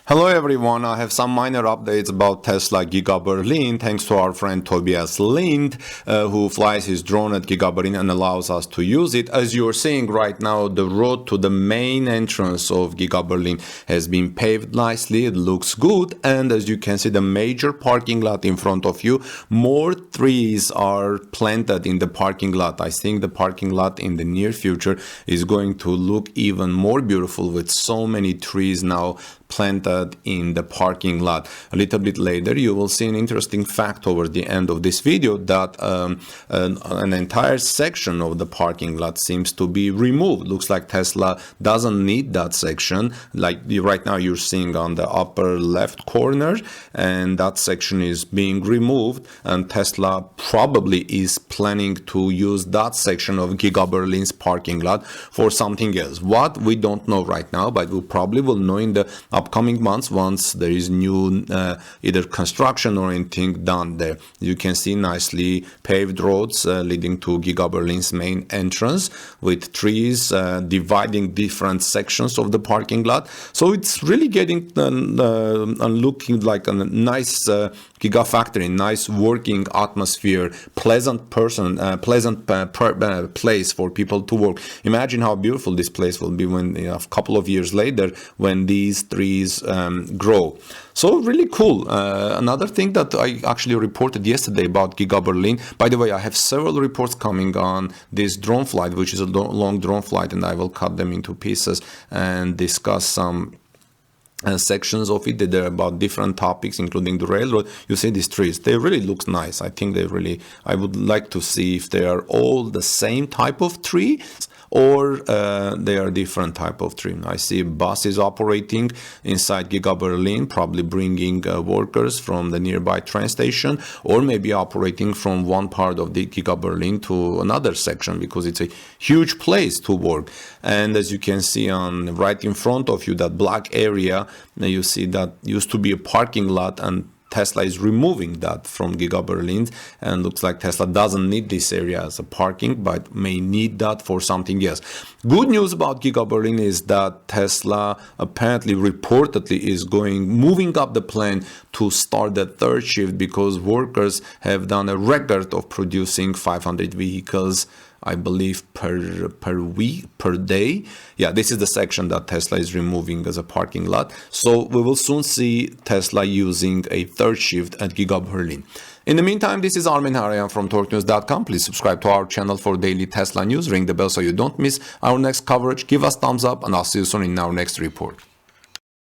Hello everyone, I have some minor updates about Tesla Giga Berlin thanks to our friend Tobias Lindh who flies his drone at Giga Berlin and allows us to use it. As you are seeing right now, the road to the main entrance of Giga Berlin has been paved nicely, it looks good, and as you can see the major parking lot in front of you, more trees are planted in the parking lot. I think the parking lot in the near future is going to look even more beautiful with so many trees now planted in the parking lot. A little bit later you will see an interesting fact over the end of this video that an entire section of the parking lot seems to be removed. Looks like Tesla doesn't need that section, like right now you're seeing on the upper left corner, and that section is being removed, and Tesla probably is planning to use that section of Giga Berlin's parking lot for something else. What, we don't know right now, but we probably will know in the upcoming months once there is new either construction or anything done there. You can see nicely paved roads leading to Giga Berlin's main entrance with trees dividing different sections of the parking lot. So it's really getting looking like a nice gigafactory, nice working atmosphere, pleasant place for people to work. Imagine how beautiful this place will be when a couple of years later when these trees grow. So really cool. Another thing that I actually reported yesterday about Giga Berlin, by the way, I have several reports coming on this drone flight, which is a long drone flight, and I will cut them into pieces and discuss some sections of it. They're about different topics, including the railroad. You see these trees, they really look nice. I think I would like to see if they are all the same type of tree or they are different type of tree. I see buses operating inside Giga Berlin, probably bringing workers from the nearby train station, or maybe operating from one part of the Giga Berlin to another section, because it's a huge place to work. And as you can see on right in front of you, that black area, you see that used to be a parking lot, and Tesla is removing that from Giga Berlin, and looks like Tesla doesn't need this area as a parking, but may need that for something else. Good news about Giga Berlin is that Tesla apparently reportedly is moving up the plan to start the third shift, because workers have done a record of producing 500 vehicles, I believe, per week, per day. Yeah, this is the section that Tesla is removing as a parking lot. So we will soon see Tesla using a third shift at Giga Berlin. In the meantime, this is Armin Harayan from TorqueNews.com. Please subscribe to our channel for daily Tesla news. Ring the bell so you don't miss our next coverage. Give us thumbs up, and I'll see you soon in our next report.